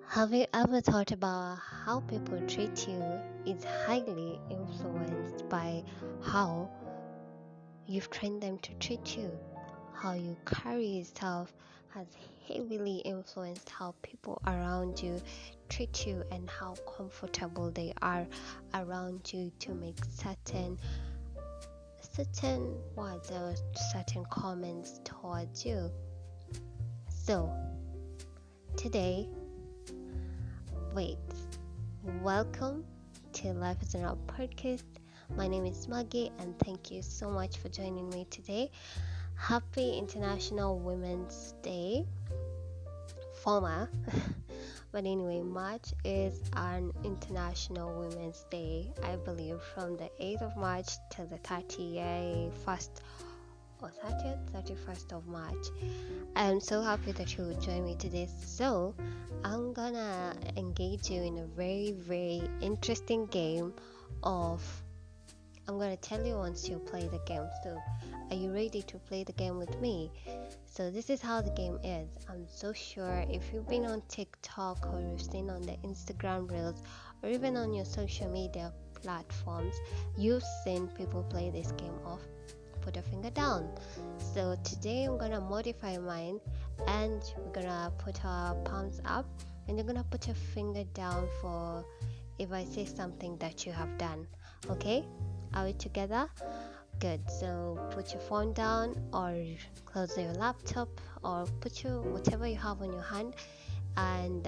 Have you ever thought about how people treat you is highly influenced by how you've trained them to treat you? How you carry yourself has heavily influenced how people around you treat you and how comfortable they are around you to make certain words or certain comments towards you. So today, wait. Welcome to Life is an Art podcast. My name is Maggie, and thank you so much for joining me today. Happy International Women's Day, former. But anyway, March is an International Women's Day, I believe, from the 8th of March to the 31st or 30th, 31st of March. I'm so happy that you would join me today. So, I'm gonna engage you in a very, very interesting game of I'm gonna tell you once you play the game. So, are you ready to play the game with me? So, this is how the game is. I'm so sure if you've been on TikTok or you've seen on the Instagram Reels or even on your social media platforms, you've seen people play this game of put a finger down. So today I'm gonna modify mine and we're gonna put our palms up and you're gonna put your finger down for if I say something that you have done. Okay? Are we together? Good. So put your phone down or close your laptop or put your whatever you have on your hand and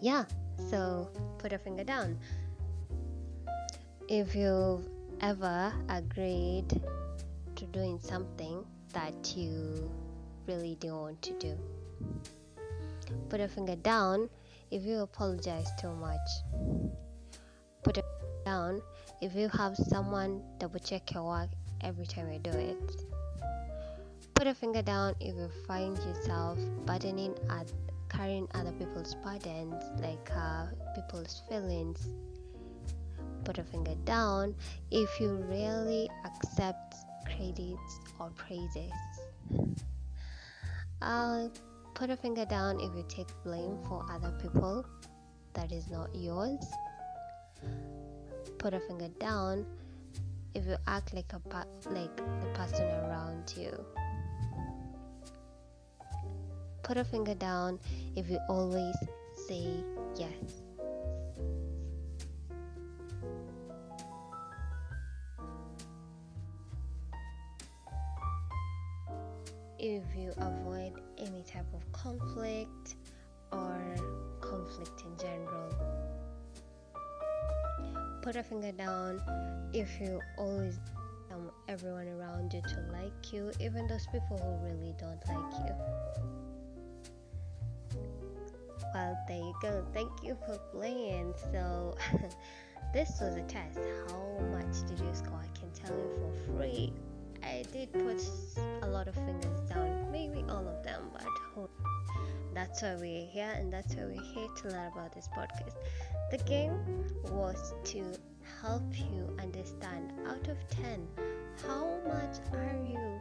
yeah, so put a finger down. If you've ever agreed to doing something that you really don't want to do, put a finger down if you apologize too much. Put a finger down if you have someone double check your work every time you do it. Put a finger down if you find yourself carrying other people's burdens, like people's feelings. Put a finger down if you really accept credits or praises. Put a finger down if you take blame for other people that is not yours. Put a finger down if you act like the person around you. Put a finger down if you always say yes. If you avoid any type of conflict or conflict in general. Put a finger down if you always want everyone around you to like you, even those people who really don't like you. Well, there you go. Thank you for playing. So this was a test. How much did you score? I can tell you for free. I did put a lot of fingers down, maybe all of them, but that's why we're here and that's why we're here to learn about this podcast. The game was to help you understand out of 10, how much are you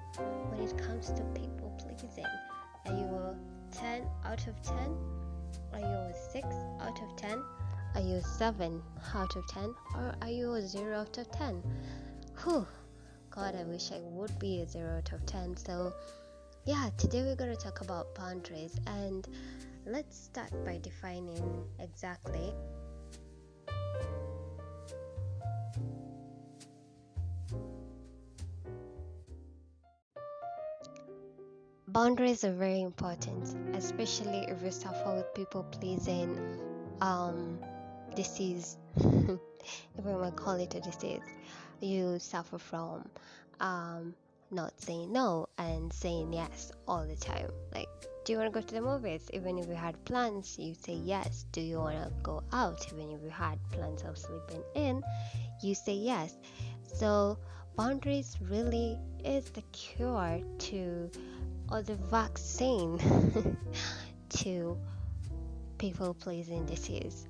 when it comes to people pleasing? Are you a 10 out of 10? Are you a 6 out of 10? Are you a 7 out of 10? Or are you a 0 out of 10? Whew. God, I wish I would be a 0 out of 10. So yeah, today we're going to talk about boundaries, and let's start by defining exactly boundaries are very important, especially if you suffer with people pleasing disease. If we might call it a disease, you suffer from not saying no and saying yes all the time. Like, do you want to go to the movies? Even if you had plans, you say yes. Do you want to go out? Even if you had plans of sleeping in, you say yes. So boundaries really is the cure to, or the vaccine to people pleasing disease.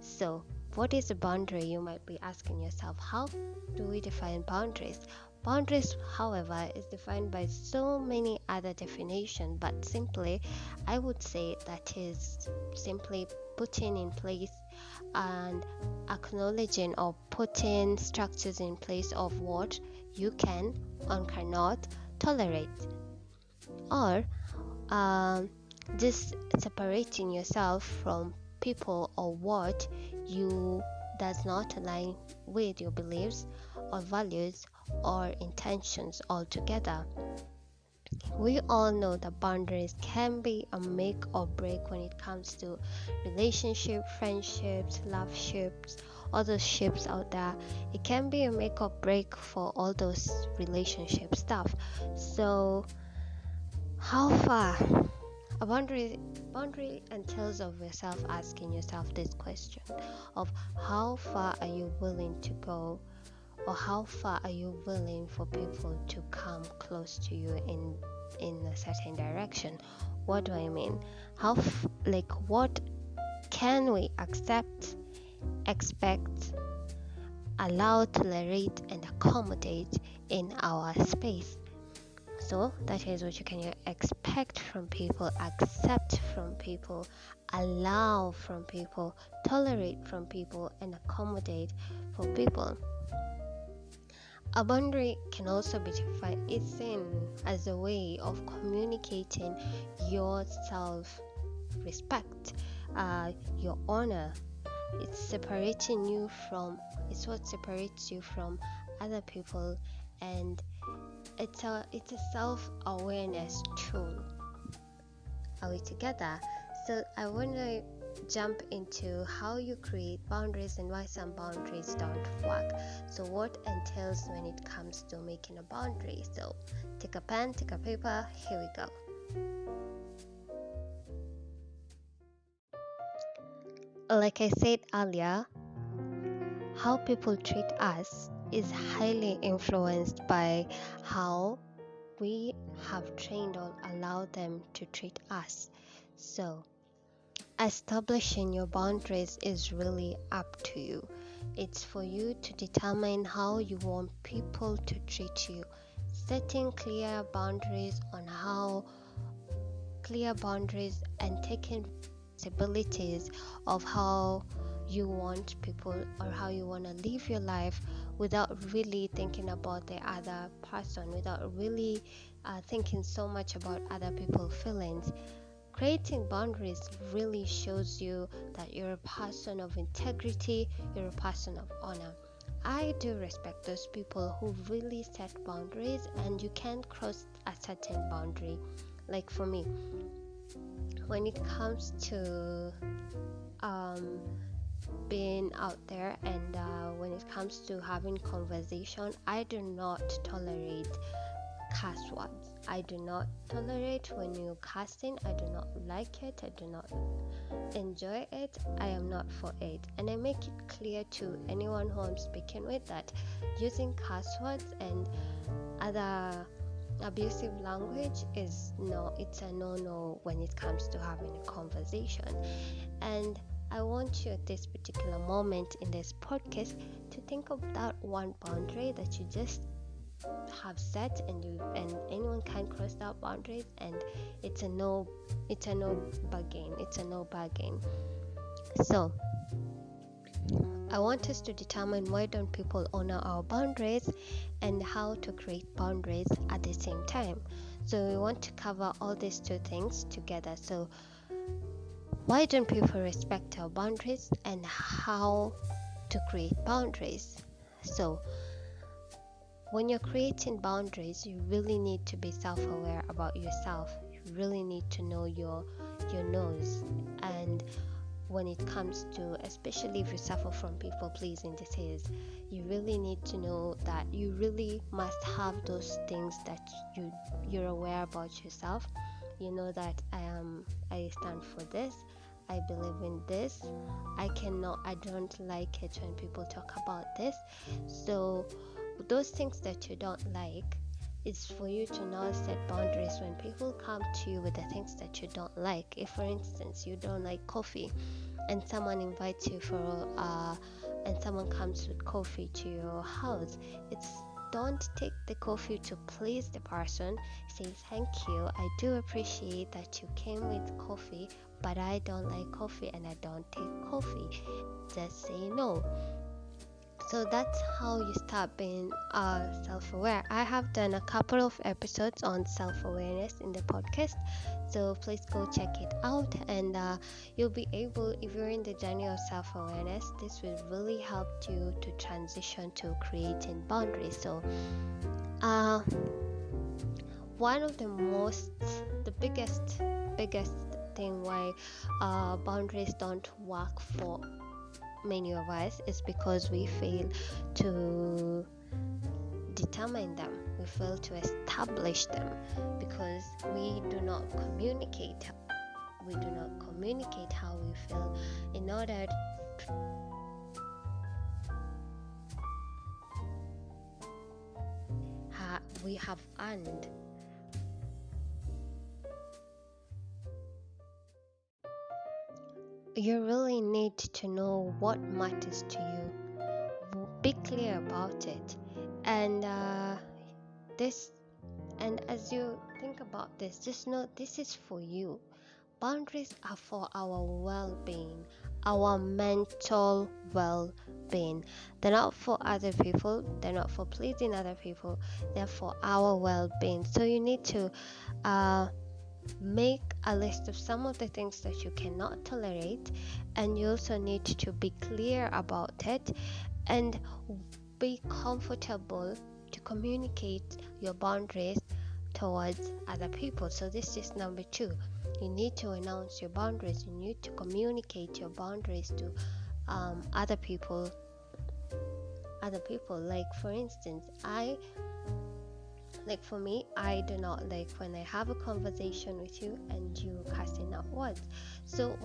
So what is a boundary? You might be asking yourself, how do we define boundaries? Boundaries, however, is defined by so many other definitions, but simply, I would say that is simply putting in place and acknowledging or putting structures in place of what you can or cannot tolerate, or um, just separating yourself from people or what you does not align with your beliefs or values or intentions altogether. We all know that boundaries can be a make or break when it comes to relationship, friendships, love ships, all those ships out there. It can be a make or break for all those relationship stuff. So how far a boundary entails of yourself asking yourself this question of how far are you willing to go, or how far are you willing for people to come close to you in a certain direction. What do I mean? Like what can we accept, expect, allow, tolerate, and accommodate in our space? So that is what you can expect from people, accept from people, allow from people, tolerate from people, and accommodate for people. A boundary can also be defined it's in as a way of communicating your self-respect, your honor. It's what separates you from other people, and it's a self-awareness tool. Are we together? So I want to jump into how you create boundaries and why some boundaries don't work. So what entails when it comes to making a boundary? So take a pen, take a paper, here we go. Like I said earlier, how people treat us is highly influenced by how we have trained or allowed them to treat us. So establishing your boundaries is really up to you. It's for you to determine how you want people to treat you. Setting clear boundaries and taking responsibilities of how you want people or how you want to live your life without really thinking about the other person, without really thinking so much about other people's feelings. Creating boundaries really shows you that you're a person of integrity, you're a person of honor. I do respect those people who really set boundaries and you can't cross a certain boundary. Like for me, when it comes to being out there and when it comes to having conversation, I do not tolerate curse words. I do not tolerate when you're cursing. I do not like it. I do not enjoy it. I am not for it. And I make it clear to anyone who I'm speaking with that using curse words and other abusive language it's a no when it comes to having a conversation. And I want you at this particular moment in this podcast to think of that one boundary that you just have set and anyone can cross that boundaries, and it's a no bargain. So I want us to determine why don't people honor our boundaries and how to create boundaries at the same time. So we want to cover all these two things together. So why don't people respect our boundaries and how to create boundaries? So when you're creating boundaries, you really need to be self-aware about yourself. You really need to know your nose. And when it comes to, especially if you suffer from people pleasing disease, you really need to know that you really must have those things that you're aware about yourself. You know that I stand for this, I believe in this, I don't like it when people talk about this. So those things that you don't like, it's for you to now set boundaries when people come to you with the things that you don't like. If for instance you don't like coffee and someone invites you and someone comes with coffee to your house, it's don't take the coffee to please the person. Say thank you, I do appreciate that you came with coffee, but I don't like coffee and I don't take coffee. Just say no. So that's how you start being self-aware. I have done a couple of episodes on self-awareness in the podcast, so please go check it out, and you'll be able, if you're in the journey of self-awareness, this will really help you to transition to creating boundaries. So one of the biggest thing why boundaries don't work for many of us is because we fail to determine them, we fail to establish them, because we do not communicate how we feel. In order we have earned you really need to know what matters to you. Be clear about it, and as you think about this, just know this is for you. Boundaries are for our well-being, our mental well-being. They're not for other people, they're not for pleasing other people, they're for our well-being. So you need to make a list of some of the things that you cannot tolerate, and you also need to be clear about it and be comfortable to communicate your boundaries towards other people. So this is number 2. You need to announce your boundaries. You need to communicate your boundaries to other people. Like, for instance, for me, I do not like when I have a conversation with you and you cussing out words. So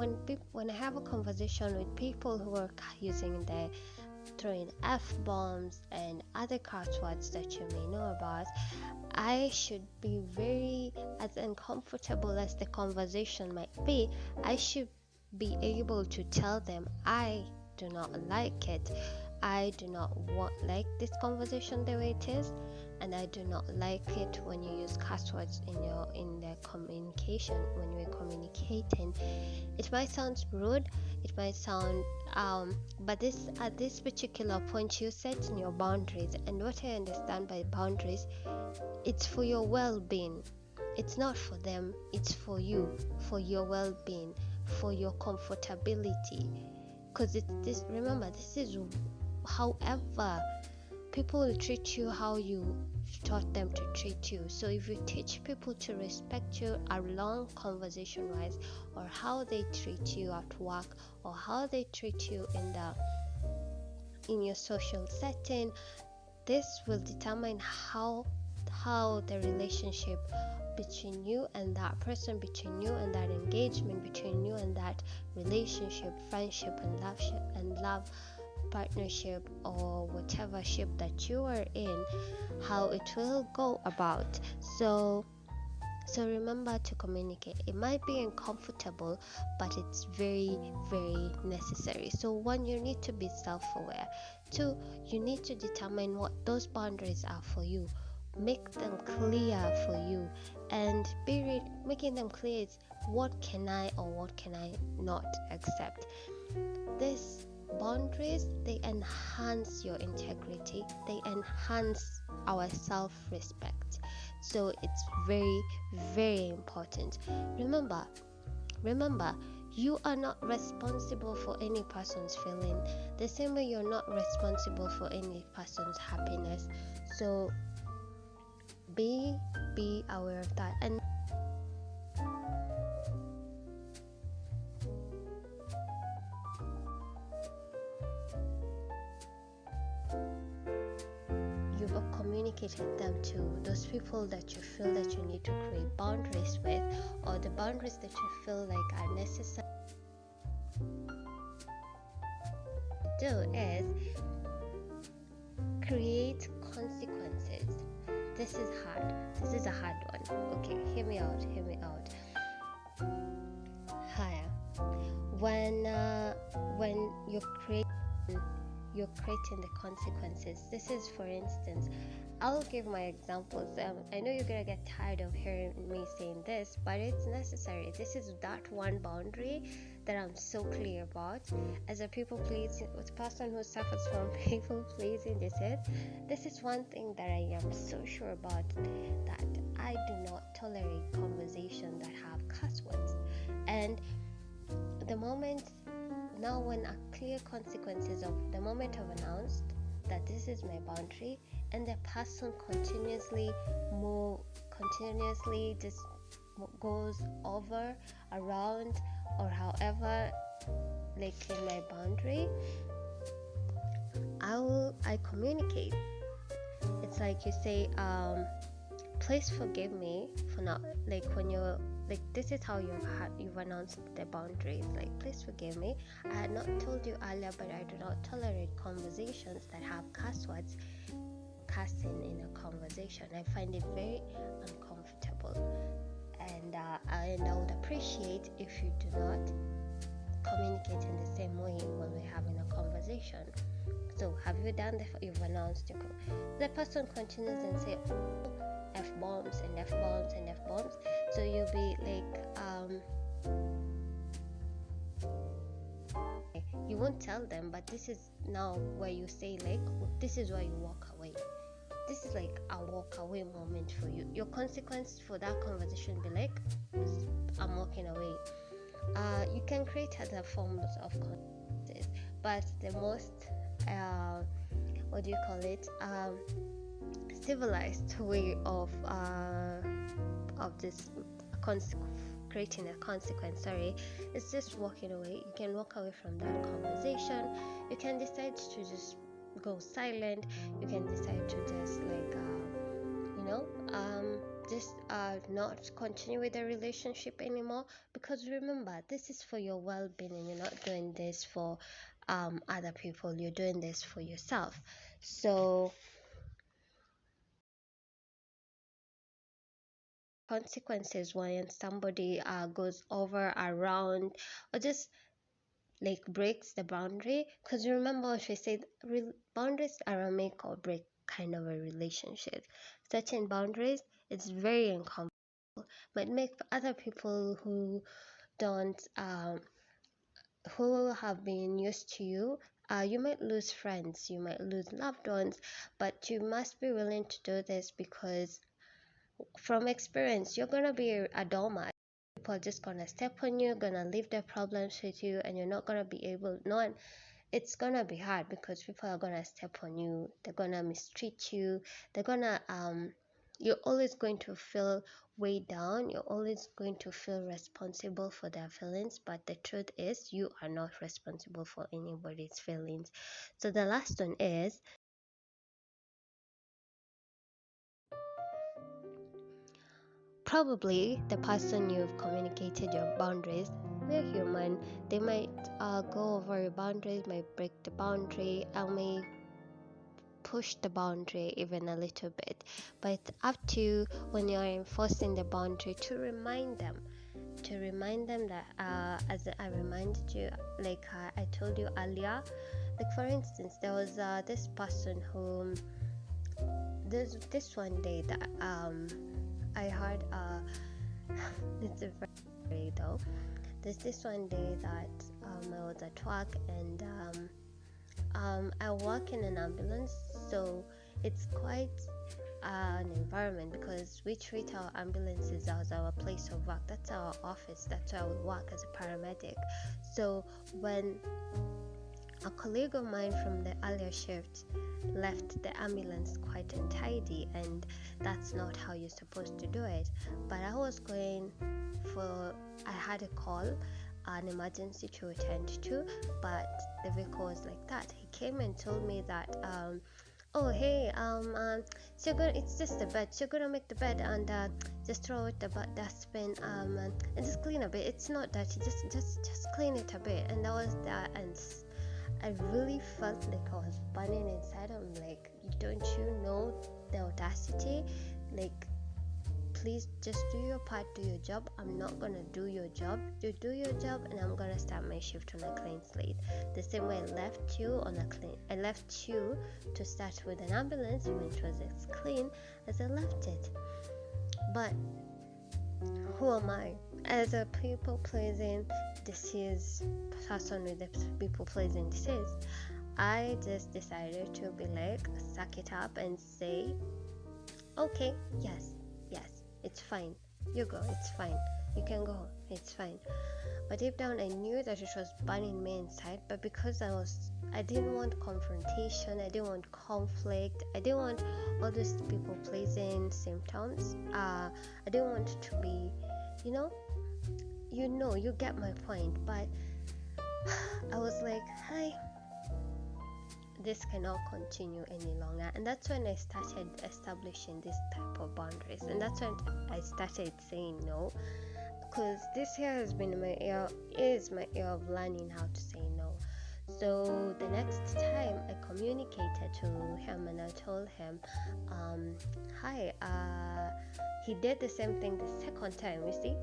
when I have a conversation with people who are throwing F-bombs and other curse words that you may know about, I should be very, as uncomfortable as the conversation might be, I should be able to tell them I do not like it. I do not like this conversation the way it is, and I do not like it when you use curse words in the communication. When you're communicating, it might sound rude, it might sound but at this particular point, you're setting your boundaries. And what I understand by boundaries, it's for your well-being. It's not for them, it's for you, for your well-being, for your comfortability. Because remember, this is however people will treat you how you taught them to treat you. So if you teach people to respect you along conversation wise, or how they treat you at work, or how they treat you in your social setting, this will determine how the relationship between you and that person, between you and that engagement, between you and that relationship, friendship, and love partnership, or whatever ship that you are in, how it will go about. So remember to communicate. It might be uncomfortable, but it's very, very necessary. So 1, you need to be self-aware. 2, you need to determine what those boundaries are for you. Make them clear for you, and making them clear is what can I or what can I not accept. These boundaries, they enhance your integrity, they enhance our self-respect. So it's very, very important. Remember, you are not responsible for any person's feeling, the same way you're not responsible for any person's happiness. So be aware of that. And you've communicated them to those people that you feel that you need to create boundaries with, or the boundaries that you feel like are necessary to do is create consequences. This is hard. This is a hard one. Okay, hear me out. Higher. When you're creating the consequences. This is, for instance, I'll give my examples. I know you're gonna get tired of hearing me saying this, but it's necessary. This is that one boundary that I'm so clear about. As a people pleasing person who suffers from people pleasing, this is one thing that I am so sure about, that I do not tolerate conversation that have cuss words. And the moment now, when a clear consequences of the moment I've announced that this is my boundary, and the person continuously just goes over, around, or however, like in my boundary, I communicate. It's like you say, please forgive me for not, like, when you're like, this is how you've announced the boundaries, like, please forgive me, I had not told you earlier, but I do not tolerate conversations that have cuss words, cussing in a conversation. I find it very uncomfortable, and I would appreciate if you do not communicate in the same way when we're having a conversation. So have you done that? You've announced the person continues and say f-bombs and f-bombs and f-bombs, so you'll be like, you won't tell them, but this is now where you say, like, this is where you walk away. This is like a walk away moment for you. Your consequence for that conversation be like, I'm walking away. You can create other forms of consequences, but the most what do you call it, civilized way of this creating a consequence, it's just walking away. You can walk away from that conversation. You can decide to just go silent. You can decide to just like just not continue with the relationship anymore, because remember, this is for your well-being, and you're not doing this for other people, you're doing this for yourself. So consequences when somebody goes over, around, or just like breaks the boundary, because remember what we said, boundaries are a make or break kind of a relationship. Certain boundaries, it's very uncomfortable, but make other people who don't who have been used to you, you might lose friends, you might lose loved ones, but you must be willing to do this, because from experience, you're gonna be a doormat. People are just gonna step on you, gonna leave their problems with you, and you're not gonna be able. No, it's gonna be hard, because people are gonna step on you. They're gonna mistreat you. They're gonna You're always going to feel weighed down. You're always going to feel responsible for their feelings. But the truth is, you are not responsible for anybody's feelings. So the last one is, probably the person you've communicated your boundaries, they're human. They might go over your boundaries, might break the boundary, and may push the boundary even a little bit. But it's up to you, when you're enforcing the boundary, to remind them that as I reminded you, like I told you earlier, like for instance, there was this person who this one day that I heard it's a very though. There's this one day that I was at work, and I work in an ambulance, so it's quite an environment, because we treat our ambulances as our place of work. That's our office. That's where we work as a paramedic. So when a colleague of mine from the earlier shift left the ambulance quite untidy, and that's not how you're supposed to do it. But I had a call, an emergency to attend to, but the vehicle was like that. He came and told me that oh hey, so you're gonna, it's just the bed, so you're gonna make the bed, and just throw it the dustbin, and just clean a bit. It's not dirty, just clean it a bit. And that was that, and I really felt like I was burning inside. I'm like, don't you know the audacity? Like, please just do your part, do your job. I'm not gonna do your job. You do your job, and I'm gonna start my shift on a clean slate. The same way I left you to start with an ambulance when it was as clean as I left it. But who am I? As a people pleasing disease person with a people pleasing disease, I just decided to be like, suck it up and say, okay, yes, it's fine. You go, it's fine. You can go, it's fine. But deep down, I knew that it was burning me inside. But because I didn't want confrontation, I didn't want conflict, I didn't want all these people pleasing symptoms. I didn't want it to be, you get my point. But I was like, hi, this cannot continue any longer. And that's when I started establishing this type of boundaries, and that's when I started saying no, because this year has been is my year of learning how to say no. So the next time I communicated to him and I told him, hi, he did the same thing the second time. You see,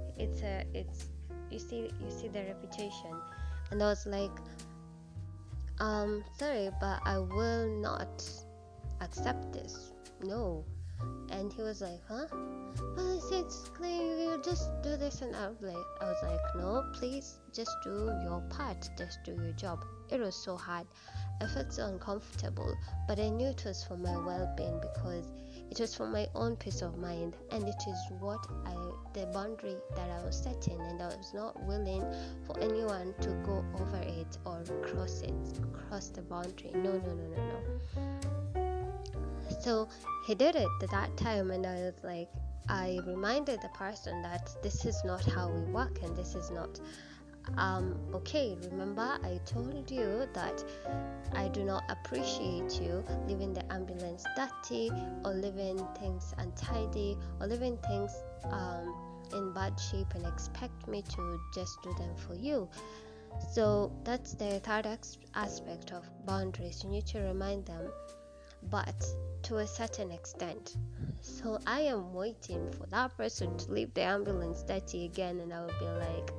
you see the repetition. And I was like, sorry, but I will not accept this. No. And he was like, huh? But I said it's clean, you just do this. And I was like, no, please just do your part, just do your job. It was so hard. I felt so uncomfortable, but I knew it was for my well-being, because it was for my own peace of mind, and it is the boundary that I was setting, and I was not willing for anyone to go over it or cross the boundary. No. So he did it at that time, and I was like, I reminded the person that this is not how we work, and this is not okay. Remember, I told you that I do not appreciate you leaving the ambulance dirty, or leaving things untidy, or leaving things in bad shape and expect me to just do them for you. So that's the third aspect of boundaries. You need to remind them, but to a certain extent. So I am waiting for that person to leave the ambulance dirty again, and I will be like,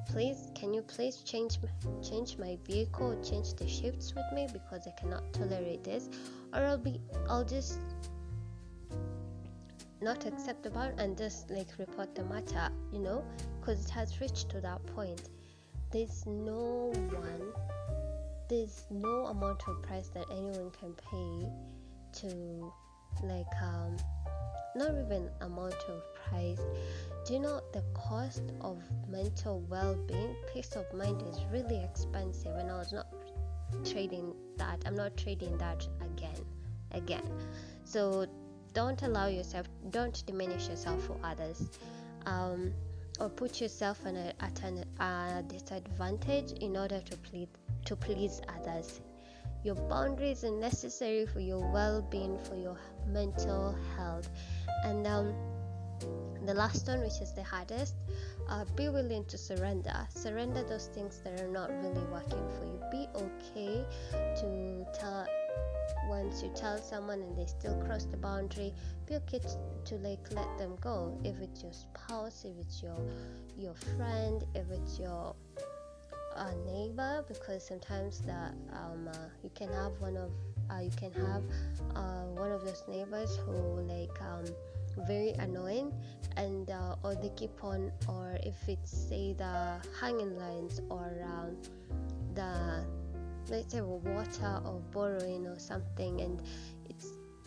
please, can you please change my vehicle, change the shifts with me, because I cannot tolerate this, or I'll just not accept the bar and just like report the matter, because it has reached to that point. There's no amount of price that anyone can pay to, like, not even amount of price. Do you know the cost of mental well-being? Peace of mind is really expensive, and I was not trading that. I'm not trading that again. So don't don't diminish yourself for others, or put yourself at a disadvantage in order to please others. Your boundaries are necessary for your well-being, for your mental health. And the last one, which is the hardest, be willing to surrender those things that are not really working for you. Be okay to tell, once you tell someone and they still cross the boundary, be okay to like let them go. If it's your spouse, if it's your friend, if it's your neighbor, because sometimes that you can have one of those neighbors who like very annoying, and or they keep on, or if it's say the hanging lines, or the, let's say, water or borrowing or something, and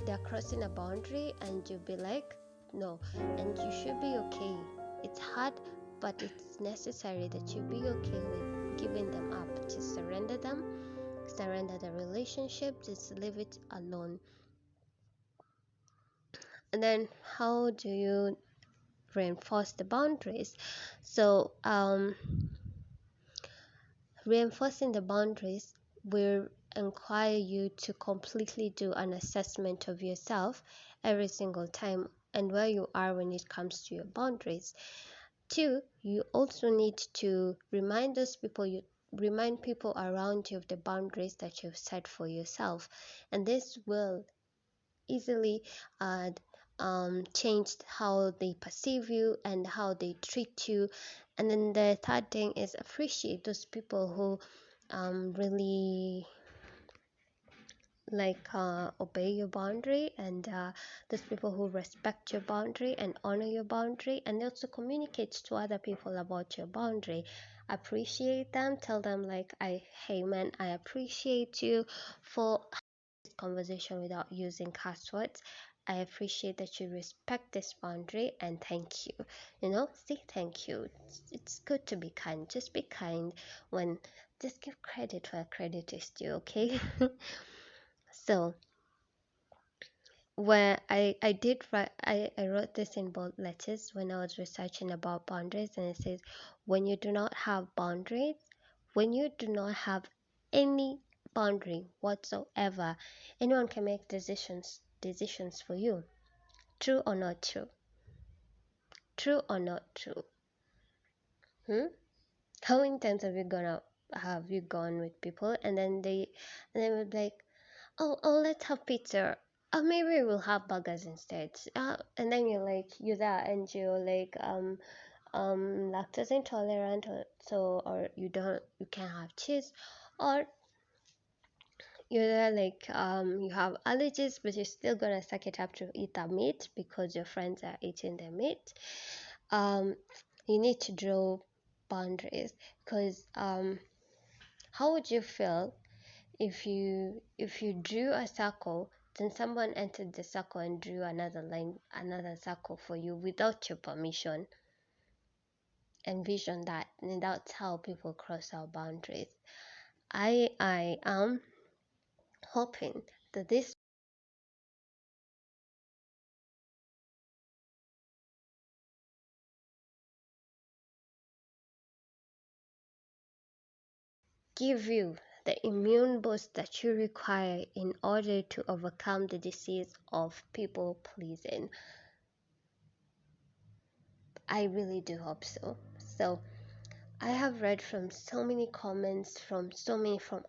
they're crossing a boundary, and you'll be like, no. And you should be okay. It's hard, but it's necessary that you be okay with giving them up. Just surrender the relationship, just leave it alone. And then how do you reinforce the boundaries? So reinforcing the boundaries will require you to completely do an assessment of yourself every single time, and where you are when it comes to your boundaries. 2, you also need to remind people around you of the boundaries that you've set for yourself, and this will easily changed how they perceive you and how they treat you. And then the third thing is appreciate those people who really obey your boundary, and those people who respect your boundary and honor your boundary, and also communicate to other people about your boundary. Appreciate them, tell them like, hey man, I appreciate you for this conversation without using curse words. I appreciate that you respect this boundary, and thank you. Say thank you. It's good to be kind. Just be kind. When Just give credit where credit is due, okay? So where I did write, I wrote this in bold letters when I was researching about boundaries, and it says, when you do not have boundaries, when you do not have any boundary whatsoever, anyone can make decisions for you. True or not true? True or not true? How many times have you gone with people, and then they would be like, oh, let's have pizza. Maybe we'll have burgers instead. And then you're there, and you're like, lactose intolerant, or you can't have cheese, or you're there like, you have allergies, but you're still gonna suck it up to eat the meat because your friends are eating the meat. You need to draw boundaries, because how would you feel if you drew a circle, then someone entered the circle and drew another circle for you without your permission? Envision that. And that's how people cross our boundaries. I am hoping that this give you the immune boost that you require in order to overcome the disease of people pleasing. I really do hope so. So I have read from so many comments from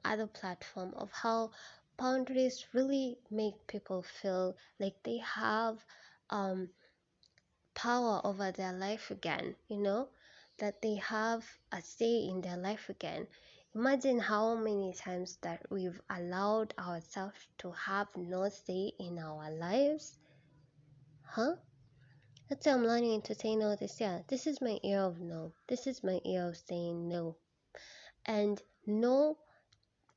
other platforms of how boundaries really make people feel like they have power over their life again, that they have a say in their life again. Imagine how many times that we've allowed ourselves to have no say in our lives. That's why I'm learning to say no this year. This is my year of no. This is my year of saying no. And no,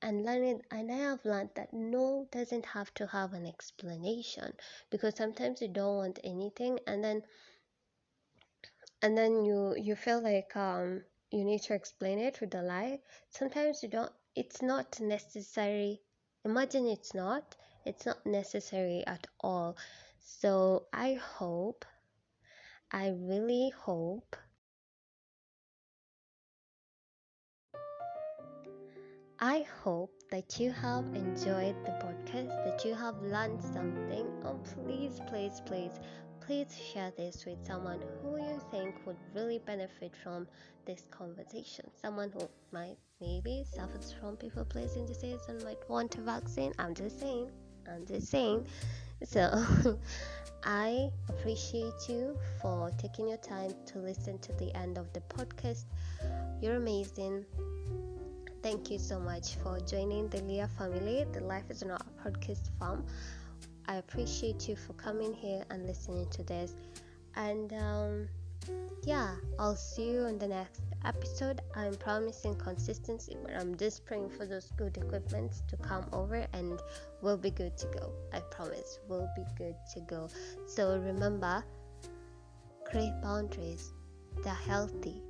and I have learned that no doesn't have to have an explanation, because sometimes you don't want anything, and then you feel like you need to explain it with a lie. Sometimes you don't. It's not necessary. Imagine it's not necessary at all. So I really hope, that you have enjoyed the podcast, that you have learned something. Oh, please, please, please, please share this with someone who you think would really benefit from this conversation. Someone who might maybe suffers from people pleasing disease and might want a vaccine. I'm just saying. So, I appreciate you for taking your time to listen to the end of the podcast. You're amazing. Thank you so much for joining the Leah family. The Life is Not a Podcast farm. I appreciate you for coming here and listening to this. And yeah, I'll see you in the next episode. I'm promising consistency, but I'm just praying for those good equipments to come over, and we'll be good to go. I promise, we'll be good to go. So remember, create boundaries. They're healthy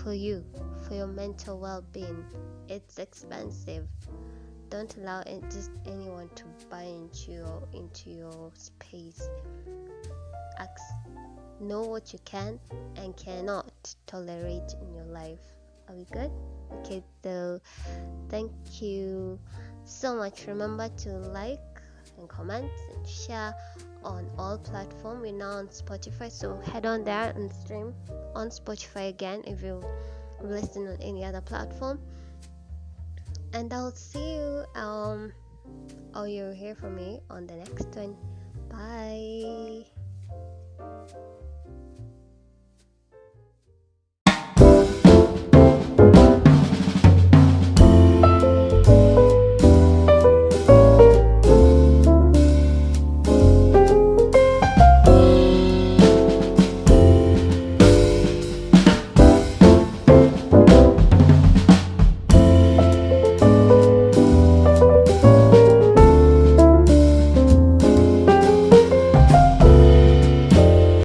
for you, for your mental well-being. It's expensive. Don't allow just anyone to buy into your space. Know what you can and cannot tolerate in your life. Are we good? Okay, so thank you so much. Remember to like and comment and share on all platforms. We're now on Spotify, so head on there and stream on Spotify again if you listen on any other platform. And I'll see you or you'll hear from me on the next one. Bye.